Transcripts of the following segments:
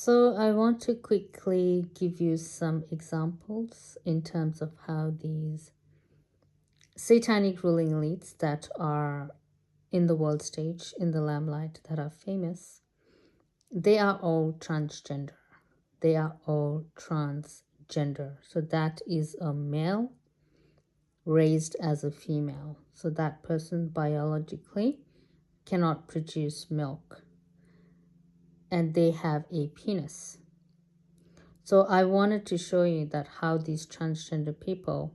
So I want to quickly give you some examples in terms of how these satanic ruling elites that are in the world stage, in the limelight, that are famous, they are all transgender. They are all transgender. So that is a male raised as a female. So that person biologically cannot produce milk and they have a penis. So I wanted to show you that how these transgender people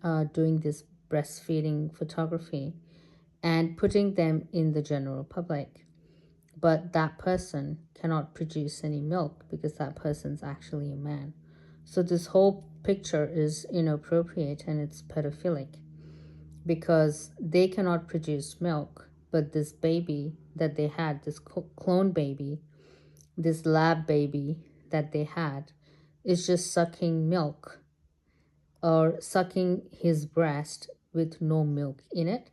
are doing this breastfeeding photography and putting them in the general public. But that person cannot produce any milk because that person's actually a man. So this whole picture is inappropriate and it's pedophilic because they cannot produce milk, but this baby that they had, this clone baby, this lab baby that they had, is just sucking milk or sucking his breast with no milk in it.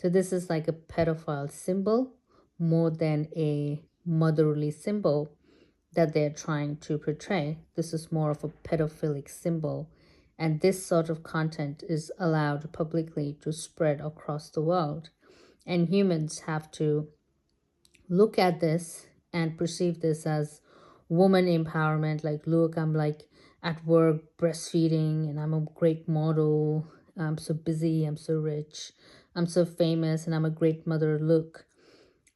So this is like a pedophile symbol more than a motherly symbol that they're trying to portray. This is more of a pedophilic symbol. And this sort of content is allowed publicly to spread across the world. And humans have to look at this and perceive this as woman empowerment. Like, look, I'm like at work breastfeeding and I'm a great model. I'm so busy, I'm so rich, I'm so famous, and I'm a great mother. Look.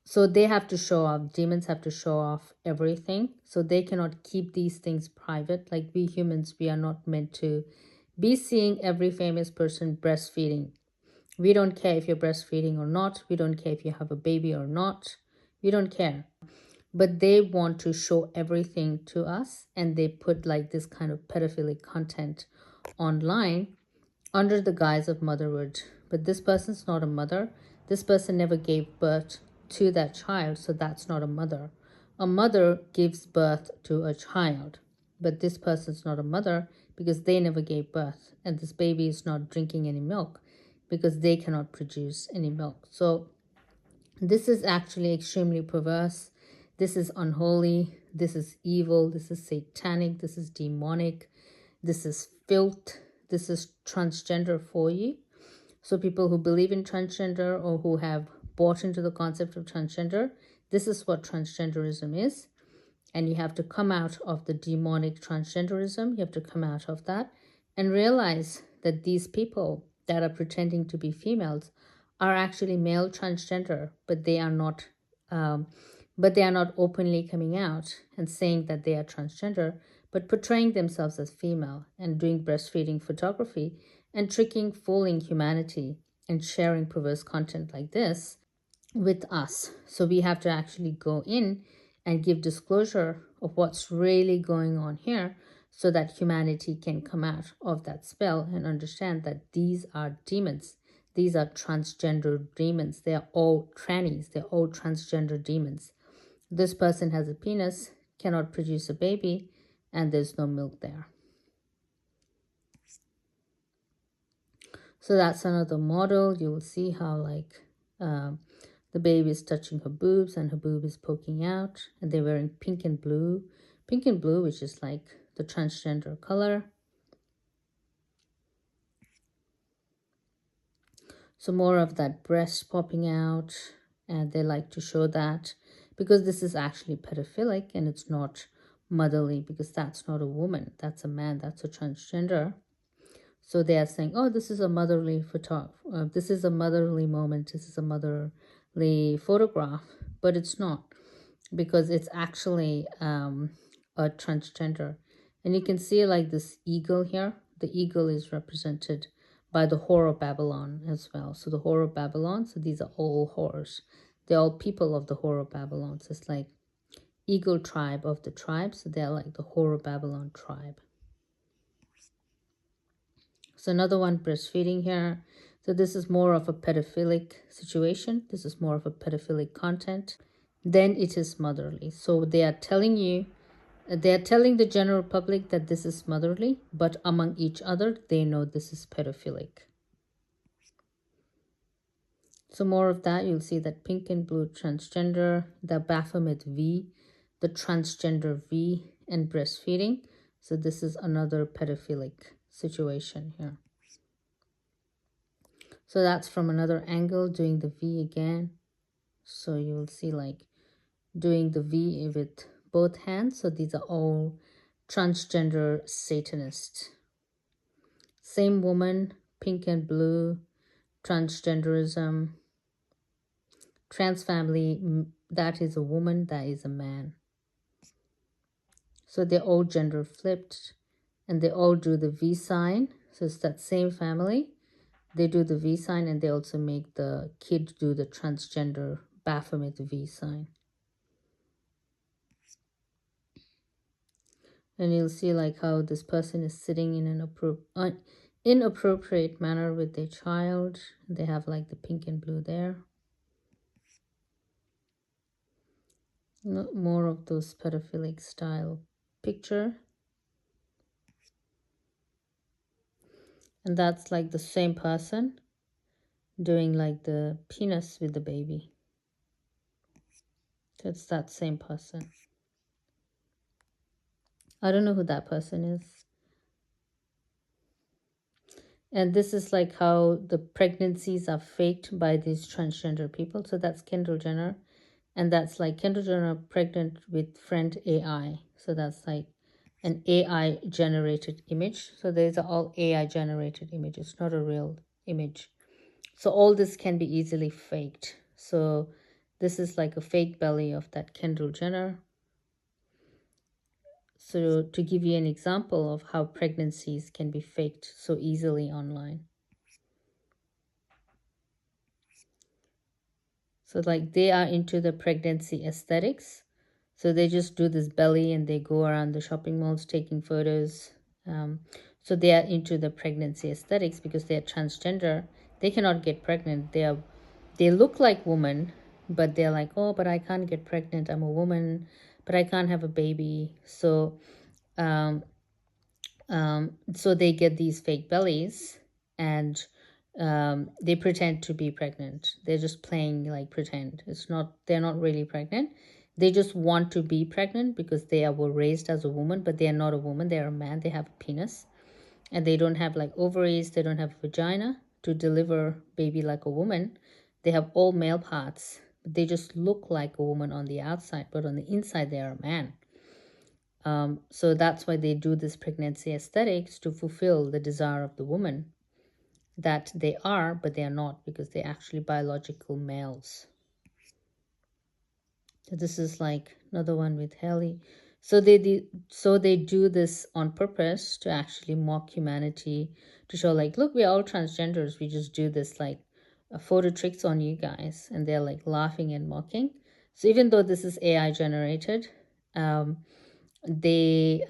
So they have to show off, demons have to show off everything. So they cannot keep these things private. Like we humans, we are not meant to be seeing every famous person breastfeeding. We don't care if you're breastfeeding or not. We don't care if you have a baby or not. We don't care. But they want to show everything to us, and they put like this kind of pedophilic content online under the guise of motherhood. But this person's not a mother. This person never gave birth to that child, so that's not a mother. A mother gives birth to a child, but this person's not a mother because they never gave birth, and this baby is not drinking any milk because they cannot produce any milk. So this is actually extremely perverse. This is unholy. This is evil. This is satanic. This is demonic. This is filth. This is transgender for you. So people who believe in transgender or who have bought into the concept of transgender, this is what transgenderism is. And you have to come out of the demonic transgenderism. You have to come out of that and realize that these people that are pretending to be females are actually male transgender, but they are not openly coming out and saying that they are transgender, but portraying themselves as female and doing breastfeeding photography and tricking, fooling humanity and sharing perverse content like this with us. So we have to actually go in and give disclosure of what's really going on here so that humanity can come out of that spell and understand that these are demons. These are transgender demons. They are all trannies. They're all transgender demons. This person has a penis, cannot produce a baby, and there's no milk there. So that's another model. You will see how like the baby is touching her boobs and her boob is poking out, and they're wearing pink and blue. Pink and blue, which is like the transgender color. So more of that breast popping out, and they like to show that because this is actually pedophilic and it's not motherly, because that's not a woman, that's a man, that's a transgender. So they are saying, oh, this is a motherly this is a motherly moment, this is a motherly photograph, but it's not, because it's actually a transgender. And you can see like this eagle here. The eagle is represented by the whore of Babylon as well. So the whore of Babylon, so these are all whores. They're all people of the whore of Babylon. So it's like eagle tribe of the tribe. So they're like the whore of Babylon tribe. So another one, breastfeeding here. So this is more of a pedophilic situation. This is more of a pedophilic content. Then it is motherly. So they are telling you, they are telling the general public that this is motherly, but among each other, they know this is pedophilic. So more of that, you'll see that pink and blue transgender, the Baphomet V. the transgender V and breastfeeding. So this is another pedophilic situation here. So that's from another angle, doing the V again. So you will see like doing the V with both hands. So these are all transgender Satanists. Same woman, pink and blue, transgenderism, trans family, that is a woman, that is a man. So they're all gender flipped and they all do the V sign. So it's that same family. They do the V sign and they also make the kid do the transgender Baphomet V sign. And you'll see like how this person is sitting in an inappropriate manner with their child. They have like the pink and blue there. More of those pedophilic style picture. And that's like the same person doing like the penis with the baby. So it's that same person. I don't know who that person is. And this is like how the pregnancies are faked by these transgender people. So that's Kendall Jenner. And that's like Kendall Jenner pregnant with friend AI. So that's like an AI generated image. So these are all AI generated images, not a real image. So all this can be easily faked. So this is like a fake belly of that Kendall Jenner. So to give you an example of how pregnancies can be faked so easily online. So like they are into the pregnancy aesthetics. So they just do this belly and they go around the shopping malls taking photos. So they are into the pregnancy aesthetics because they are transgender. They cannot get pregnant. They look like women, but they're like, oh, but I can't get pregnant. I'm a woman, but I can't have a baby. Um, so they get these fake bellies and they pretend to be pregnant. They're just playing like pretend. They're not really pregnant. They just want to be pregnant because were raised as a woman, but they are not a woman. They're a man. They have a penis and they don't have like ovaries. They don't have a vagina to deliver baby like a woman. They have all male parts. They just look like a woman on the outside, but on the inside, they are a man. So that's why they do this pregnancy aesthetics to fulfill the desire of the woman that they are, but they are not because they're actually biological males. So this is like another one with Haley. So they do this on purpose to actually mock humanity, to show like, look, we're all transgenders. We just do this like photo tricks on you guys, and they're like laughing and mocking. So even though this is AI generated, they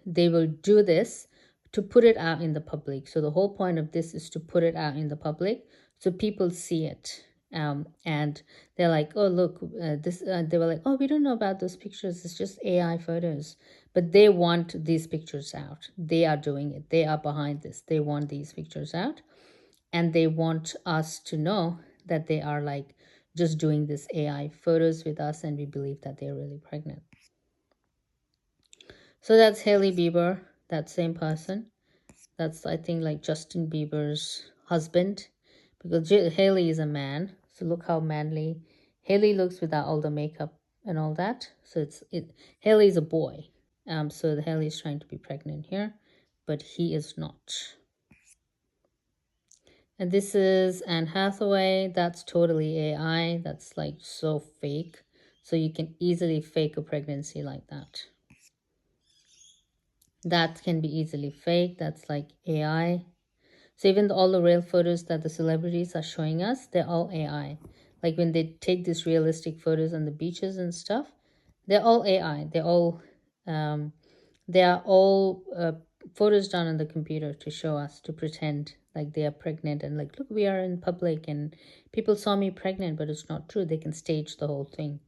they will do this to put it out in the public. So the whole point of this is to put it out in the public so people see it. And they're like, oh look, they were like, oh, we don't know about those pictures, it's just AI photos, but they want these pictures out. They are doing it, they are behind this, they want these pictures out, and they want us to know that they are like just doing this AI photos with us, and we believe that they're really pregnant. So that's Hailey Bieber, that same person. That's, I think, like Justin Bieber's husband, because Hailey is a man. So look how manly Hailey looks without all the makeup and all that. So Hailey is a boy. So Hailey is trying to be pregnant here, but he is not. And this is Anne Hathaway. That's totally AI. That's like so fake. So you can easily fake a pregnancy like that. That can be easily faked. That's like AI. So even all the real photos that the celebrities are showing us, they're all AI. Like when they take these realistic photos on the beaches and stuff, they're all AI. They are all photos done on the computer to show us, to pretend like they are pregnant and like, look, we are in public and people saw me pregnant, but it's not true. They can stage the whole thing.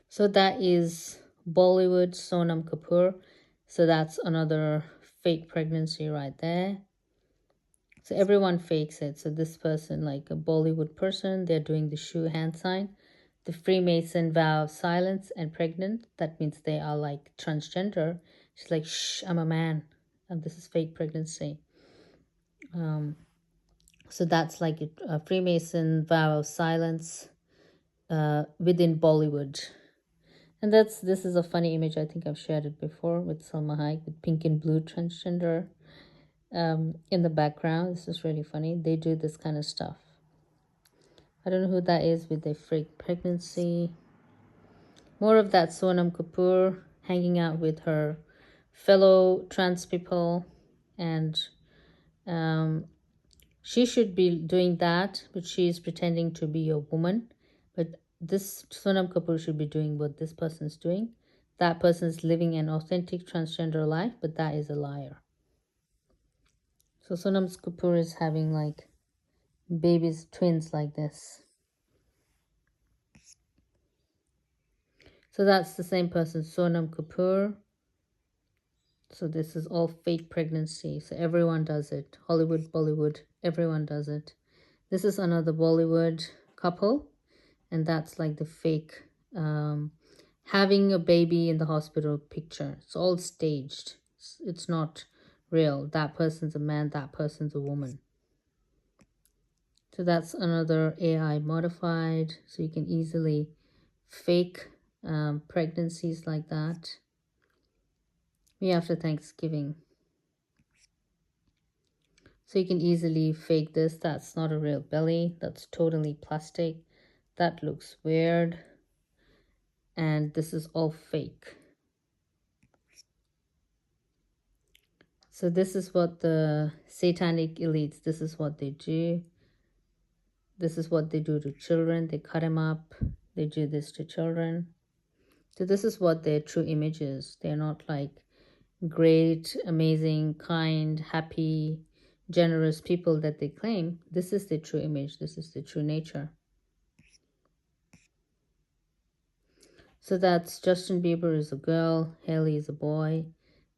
So that is Bollywood Sonam Kapoor. So that's another fake pregnancy right there. So everyone fakes it. So this person, like a Bollywood person, they're doing the shoe hand sign. The Freemason vow of silence and pregnant. That means they are like transgender. She's like, shh, I'm a man. And this is fake pregnancy. So that's like a Freemason vow of silence within Bollywood. And this is a funny image. I think I've shared it before with Salma Hayek with pink and blue transgender in the background. This is really funny. They do this kind of stuff. I don't know who that is with the fake pregnancy. More of that Sonam Kapoor hanging out with her fellow trans people, and she should be doing that, but she is pretending to be a woman. But this Sonam Kapoor should be doing what this person's doing. That person's living an authentic transgender life, but that is a liar. So Sonam Kapoor is having like babies, twins like this. So that's the same person, Sonam Kapoor. So this is all fake pregnancy. So everyone does it. Hollywood, Bollywood, everyone does it. This is another Bollywood couple, and that's like the fake having a baby in the hospital picture. It's all staged. It's not real. That person's a man, that person's a woman. So that's another AI modified. So you can easily fake pregnancies like that. After Thanksgiving. So you can easily fake this. That's not a real belly. That's totally plastic. That looks weird. And this is all fake. So this is what the satanic elites, this is what they do. This is what they do to children. They cut them up. They do this to children. So this is what their true image is. They're not like great, amazing, kind, happy, generous people that they claim. This is the true image. This is the true nature. So that's Justin Bieber is a girl, Haley is a boy.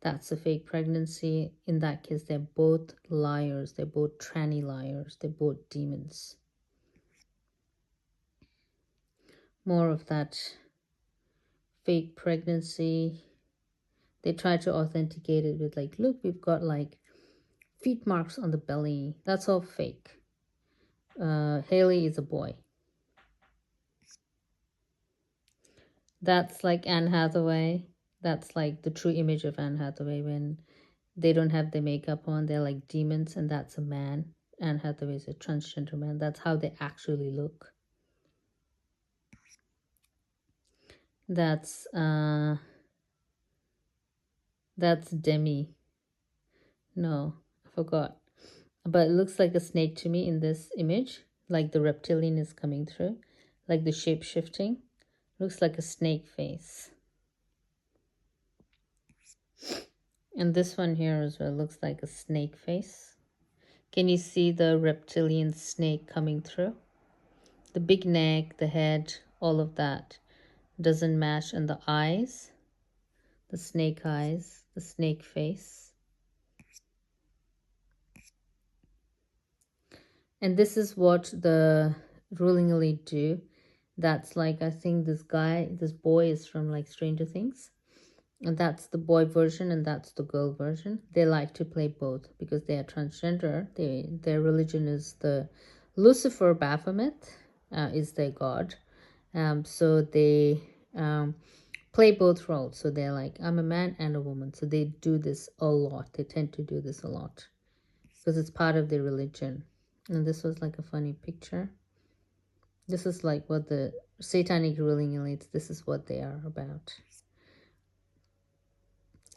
That's a fake pregnancy. In that case, they're both liars. They're both tranny liars. They're both demons. More of that fake pregnancy. They try to authenticate it with like, look, we've got like feet marks on the belly. That's all fake. Haley is a boy. That's like Anne Hathaway. That's like the true image of Anne Hathaway when they don't have the makeup on. They're like demons, and that's a man. Anne Hathaway is a transgender man. That's how they actually look. That's Demi. No, I forgot. But it looks like a snake to me in this image. Like the reptilian is coming through. Like the shape shifting. Looks like a snake face. And this one here as well looks like a snake face. Can you see the reptilian snake coming through? The big neck, the head, all of that doesn't match. And the eyes, the snake eyes, the snake face. And this is what the ruling elite do. That's like, I think this boy is from like Stranger Things. And that's the boy version and that's the girl version. They like to play both because they are transgender. Their religion is the Lucifer Baphomet is their god. So they play both roles. So they're like, I'm a man and a woman. So they do this a lot. They tend to do this a lot because it's part of their religion. And this was like a funny picture. This is like what the satanic ruling elites, this is what they are about.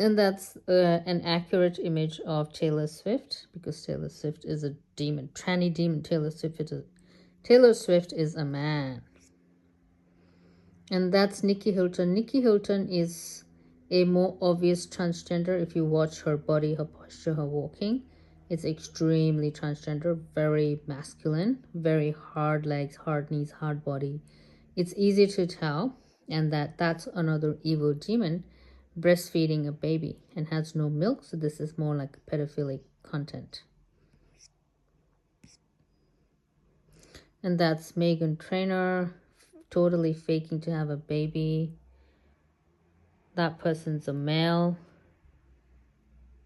And that's an accurate image of Taylor Swift, because Taylor Swift is a demon, tranny demon. Taylor Swift is a man. And that's Nikki Hilton. Nikki Hilton is a more obvious transgender. If you watch her body, her posture, her walking, it's extremely transgender, very masculine, very hard legs, hard knees, hard body. It's easy to tell, and that's another evil demon breastfeeding a baby and has no milk. So this is more like pedophilic content. And that's Megan Trainor, totally faking to have a baby. That person's a male,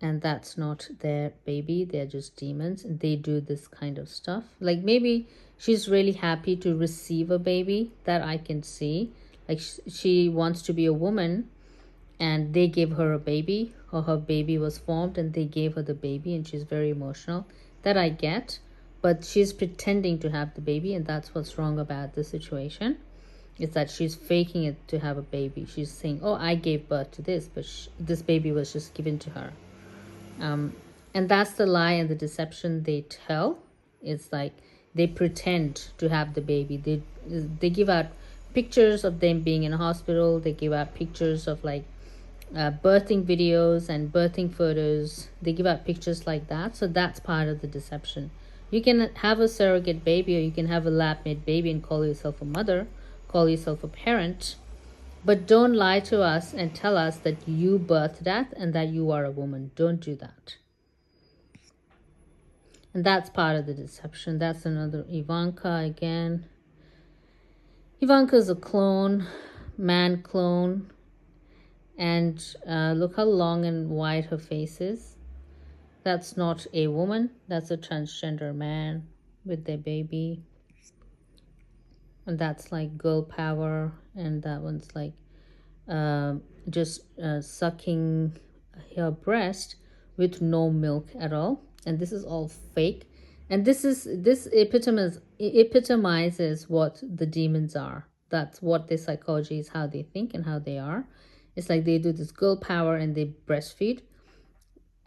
and that's not their baby. They're just demons, and they do this kind of stuff. Like maybe she's really happy to receive a baby, that I can see. Like she wants to be a woman, and they gave her a baby, or her baby was formed and they gave her the baby, and she's very emotional. That I get. But she's pretending to have the baby, and that's what's wrong about the situation. Is that she's faking it to have a baby. She's saying, oh, I gave birth to this, but this baby was just given to her. And that's the lie and the deception they tell. It's like they pretend to have the baby. They give out pictures of them being in a hospital. They give out pictures of like birthing videos and birthing photos. They give out pictures like that. So that's part of the deception. You can have a surrogate baby, or you can have a lab made baby and call yourself a mother, call yourself a parent. But don't lie to us and tell us that you birthed that and that you are a woman. Don't do that. And that's part of the deception. That's another Ivanka again. Ivanka's a clone, man clone. And look how long and wide her face is. That's not a woman. That's a transgender man with their baby. And that's like girl power. And that one's like just sucking her breast with no milk at all. And this is all fake. And this epitomizes what the demons are. That's what their psychology is, how they think and how they are. It's like they do this girl power and they breastfeed.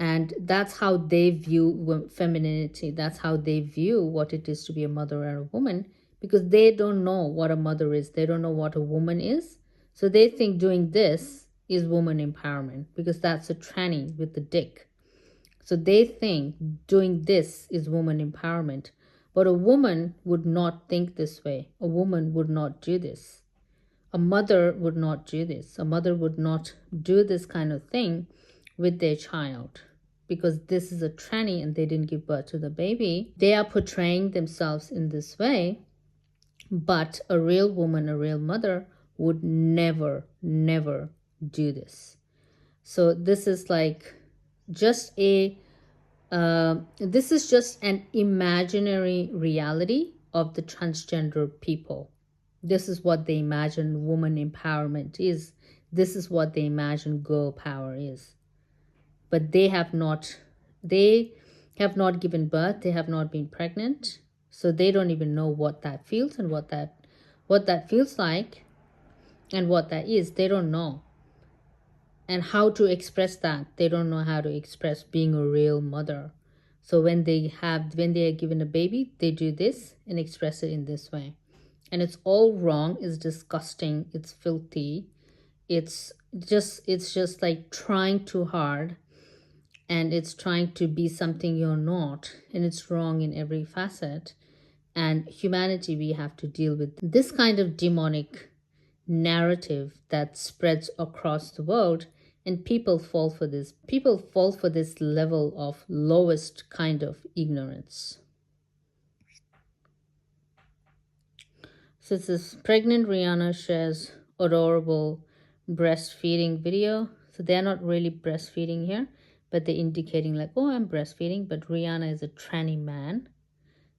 And that's how they view femininity. That's how they view what it is to be a mother or a woman, because they don't know what a mother is. They don't know what a woman is. So they think doing this is woman empowerment, because that's a tranny with the dick. So they think doing this is woman empowerment. But a woman would not think this way. A woman would not do this. A mother would not do this. A mother would not do this kind of thing with their child, because this is a tranny and they didn't give birth to the baby. They are portraying themselves in this way, but a real woman, a real mother would never, never do this. So this is like just this is just an imaginary reality of the transgender people. This is what they imagine woman empowerment is. This is what they imagine girl power is. But they have not given birth. They have not been pregnant. So they don't even know what that feels and what that feels like and what that is. They don't know. And how to express that. They don't know how to express being a real mother. So when they are given a baby, they do this and express it in this way. And it's all wrong. It's disgusting. It's filthy. It's just like trying too hard, and it's trying to be something you're not, and it's wrong in every facet. And humanity, we have to deal with this kind of demonic narrative that spreads across the world, and people fall for this. People fall for this level of lowest kind of ignorance. So this pregnant Rihanna shares adorable breastfeeding video. So they're not really breastfeeding here, but they're indicating like, oh, I'm breastfeeding. But Rihanna is a tranny man,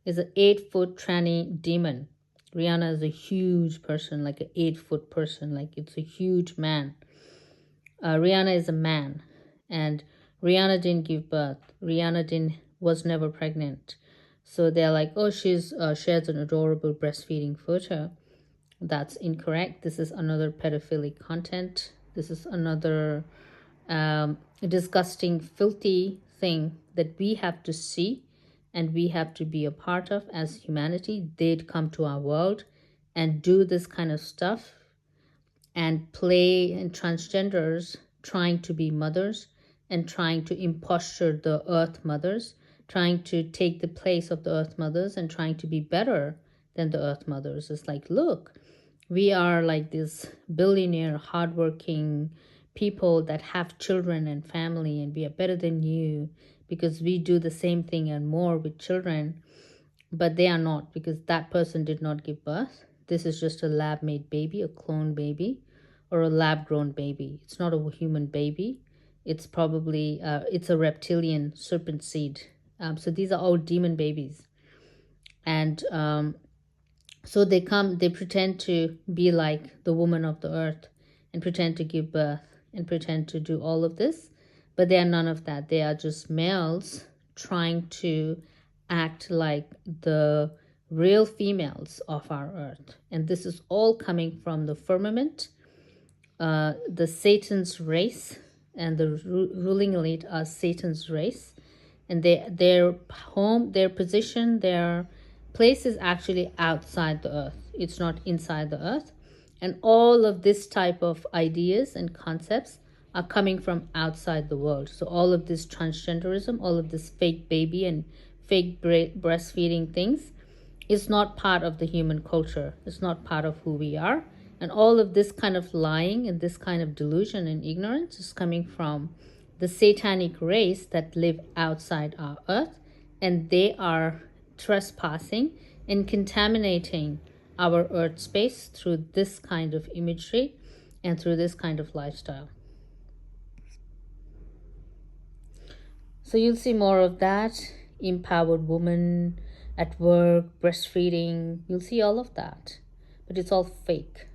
is an 8-foot tranny demon. Rihanna is a huge person, like an 8-foot person, like it's a huge man. Rihanna is a man, and Rihanna didn't give birth. Rihanna was never pregnant. So they're like, oh, she's shares an adorable breastfeeding photo. That's incorrect. This is another pedophilic content. This is another disgusting, filthy thing that we have to see and we have to be a part of as humanity. They'd come to our world and do this kind of stuff and play in transgenders, trying to be mothers and trying to imposture the earth mothers, trying to take the place of the earth mothers and trying to be better than the earth mothers. It's like, look, we are like this billionaire, hardworking people that have children and family, and we are better than you because we do the same thing and more with children. But they are not, because that person did not give birth. this is just a lab made baby, a clone baby, or a lab grown baby. It's not a human baby. It's probably it's a reptilian serpent seed. So these are all demon babies. And so they pretend to be like the woman of the earth and pretend to give birth and pretend to do all of this, but they are none of that. They are just males trying to act like the real females of our earth. And this is all coming from the firmament, the Satan's race, and the ruling elite are Satan's race. And their home, their position, their place is actually outside the earth. It's not inside the earth. And all of this type of ideas and concepts are coming from outside the world. So all of this transgenderism, all of this fake baby and fake breastfeeding things is not part of the human culture. It's not part of who we are. And all of this kind of lying and this kind of delusion and ignorance is coming from the satanic race that live outside our earth, and they are trespassing and contaminating our earth space through this kind of imagery and through this kind of lifestyle. So you'll see more of that. Empowered woman at work, breastfeeding, you'll see all of that. But it's all fake,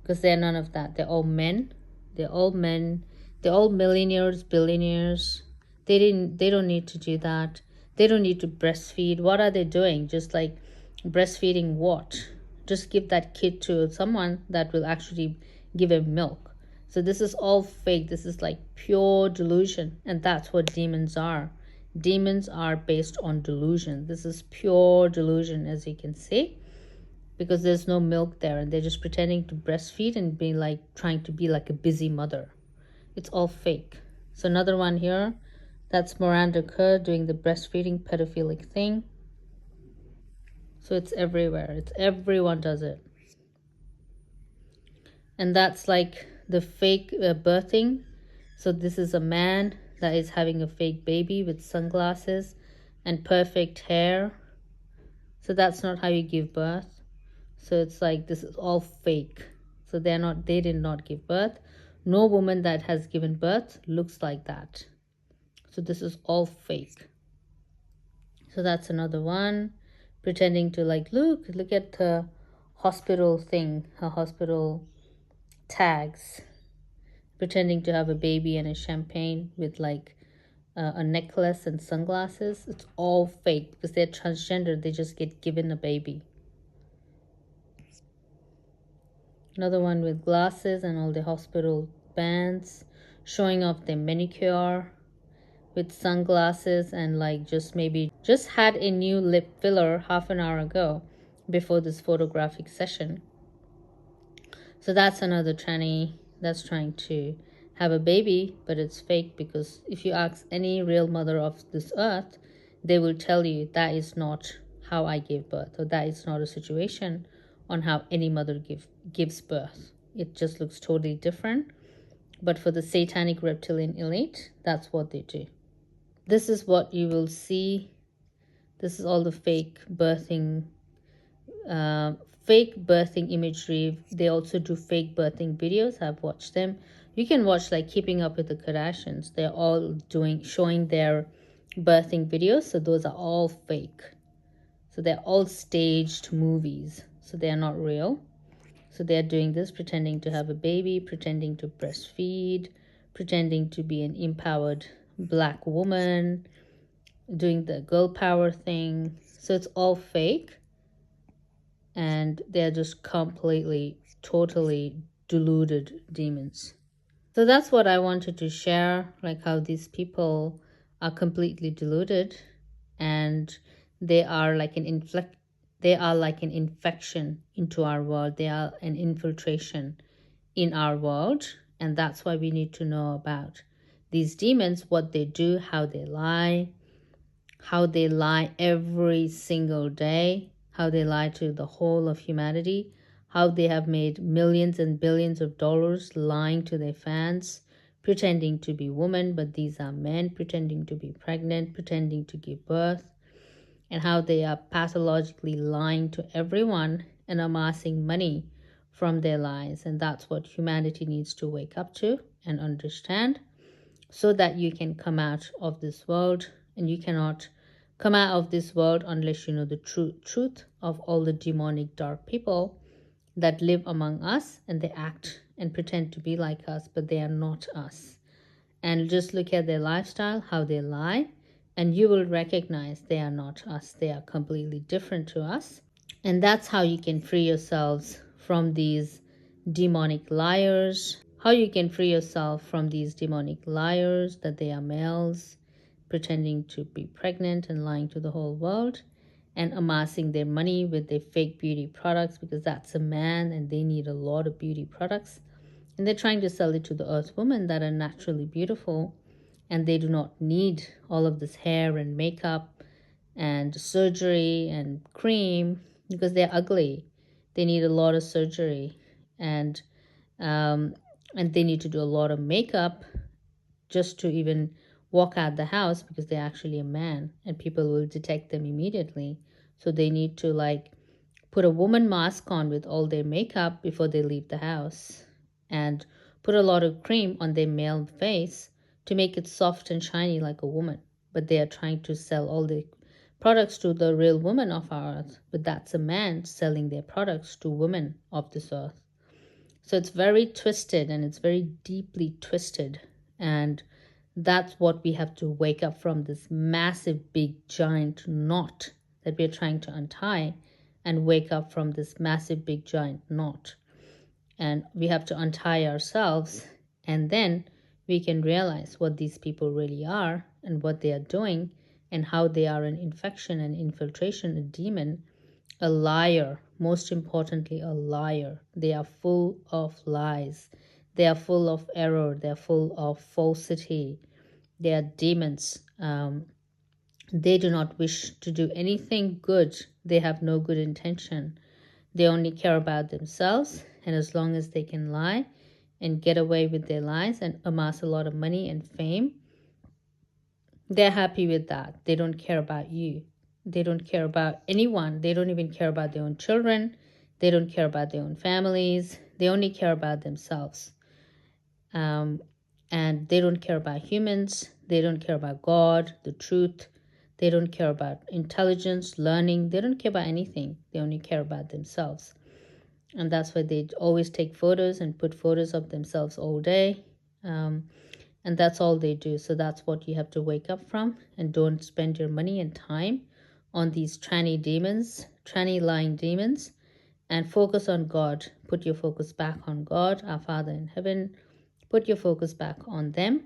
because they're none of that. They're all men. They're all men. They're all millionaires, billionaires. They don't need to do that. They don't need to breastfeed. What are they doing? Just like breastfeeding what? Just give that kid to someone that will actually give him milk. So this is all fake. This is like pure delusion. And that's what demons are. Demons are based on delusion. This is pure delusion, as you can see, because there's no milk there, and they're just pretending to breastfeed and being like trying to be like a busy mother. It's all fake. So another one here, that's Miranda Kerr doing the breastfeeding pedophilic thing. So it's everywhere. It's everyone does it. And that's like the fake birthing. So this is a man that is having a fake baby with sunglasses and perfect hair. So that's not how you give birth. So it's like this is all fake. So they did not give birth. No woman that has given birth looks like that. So this is all fake. So that's another one. Pretending to like, look at the hospital thing, her hospital tags. Pretending to have a baby and a champagne with like a necklace and sunglasses. It's all fake because they're transgender. They just get given a baby. Another one with glasses and all the hospital bands, showing off their manicure with sunglasses, and like just had a new lip filler half an hour ago before this photographic session. So that's another tranny that's trying to have a baby, but it's fake, because if you ask any real mother of this earth, they will tell you that is not how I gave birth, or that is not a situation on how any mother gives birth. It just looks totally different. But for the satanic reptilian elite, that's what they do. This is what you will see. This is all the fake birthing imagery. They also do fake birthing videos. I've watched them. You can watch like Keeping Up with the Kardashians. They're all showing their birthing videos. So those are all fake. So they're all staged movies. So they are not real. So they're doing this, pretending to have a baby, pretending to breastfeed, pretending to be an empowered black woman, doing the girl power thing. So it's all fake. And they're just completely, totally deluded demons. So that's what I wanted to share, like how these people are completely deluded, and they are like an infection into our world. They are an infiltration in our world, and that's why we need to know about these demons, what they do, how they lie every single day, how they lie to the whole of humanity, how they have made millions and billions of dollars lying to their fans, pretending to be women, but these are men, pretending to be pregnant, pretending to give birth, and how they are pathologically lying to everyone and amassing money from their lies. And that's what humanity needs to wake up to and understand, so that you can come out of this world. And you cannot come out of this world unless you know the true truth of all the demonic dark people that live among us, and they act and pretend to be like us, but they are not us. And just look at their lifestyle, how they lie, and you will recognize they are not us. They are completely different to us. And that's how you can free yourselves from these demonic liars. How you can free yourself from these demonic liars that they are males, pretending to be pregnant and lying to the whole world, and amassing their money with their fake beauty products, because that's a man and they need a lot of beauty products. And they're trying to sell it to the earth women that are naturally beautiful, and they do not need all of this hair and makeup and surgery and cream, because they're ugly. They need a lot of surgery, and um, and they need to do a lot of makeup just to even walk out the house, because they're actually a man and people will detect them immediately. So they need to like put a woman mask on with all their makeup before they leave the house, and put a lot of cream on their male face to make it soft and shiny like a woman. But they are trying to sell all the products to the real women of our earth, but that's a man selling their products to women of this earth. So it's very twisted, and it's very deeply twisted. And that's what we have to wake up from, this massive, big, giant knot that we're trying to untie, and wake up from this massive, big, giant knot. And we have to untie ourselves, and then we can realize what these people really are and what they are doing, and how they are an infection, an infiltration, a demon, a liar. Most importantly, a liar. They are full of lies. They are full of error. They are full of falsity. They are demons. They do not wish to do anything good. They have no good intention. They only care about themselves. And as long as they can lie and get away with their lies and amass a lot of money and fame, they're happy with that. They don't care about you. They don't care about anyone. They don't even care about their own children. They don't care about their own families. They only care about themselves. And they don't care about humans. They don't care about God, the truth. They don't care about intelligence, learning. They don't care about anything. They only care about themselves. And that's why they always take photos and put photos of themselves all day. And that's all they do. So that's what you have to wake up from. And don't spend your money and time on these tranny demons, tranny lying demons, and focus on God. Put your focus back on God, our Father in heaven. Put your focus back on them,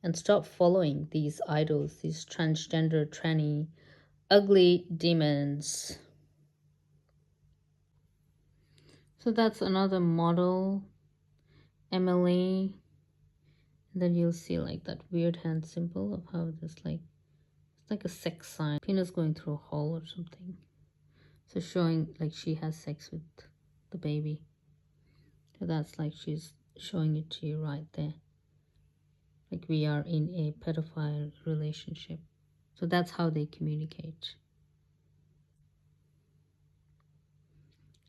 and stop following these idols, these transgender, tranny, ugly demons. So that's another model, Emily. Then you'll see like that weird hand symbol of how this like, it's like a sex sign. Penis going through a hole or something. So showing like she has sex with the baby. So that's like she's showing it to you right there. Like we are in a pedophile relationship. So that's how they communicate.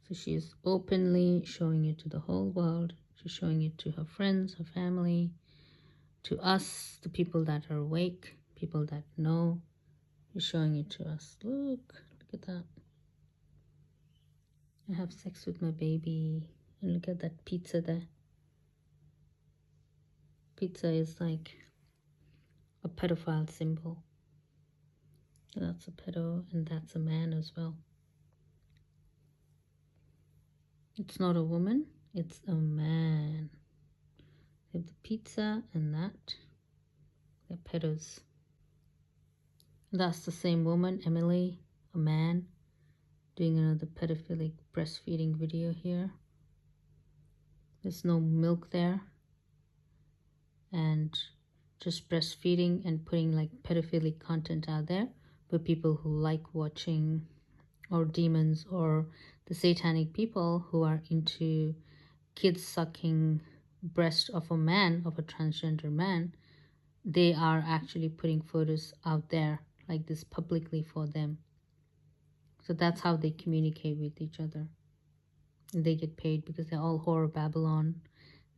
So she is openly showing it to the whole world. She's showing it to her friends, her family, to us, the people that are awake, people that know. She's showing it to us. Look at that. I have sex with my baby. And look at that pizza there. Pizza is like a pedophile symbol. So that's a pedo, and that's a man as well. It's not a woman, it's a man. They have the pizza and that. They're pedos. That's the same woman, Emily, a man, doing another pedophilic breastfeeding video here. There's no milk there. And just breastfeeding and putting like pedophilic content out there for people who like watching, or demons, or the satanic people who are into kids sucking breast of a man, of a transgender man. They are actually putting photos out there like this publicly for them. So that's how they communicate with each other. and they get paid because they're all horror Babylon.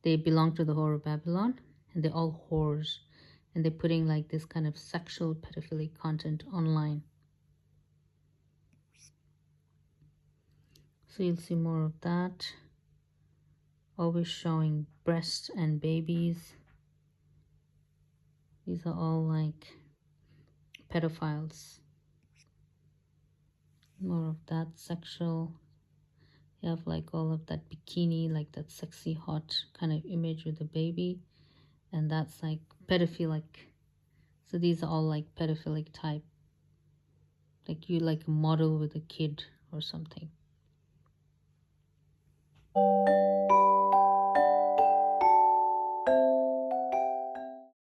They belong to the horror Babylon, and they're all whores, and they're putting like this kind of sexual pedophilic content online. So you'll see more of that. Always showing breasts and babies. These are all like pedophiles. More of that sexual. You have like all of that bikini, like that sexy hot kind of image with the baby, and that's like pedophilic. So these are all like pedophilic type, like you like a model with a kid or something.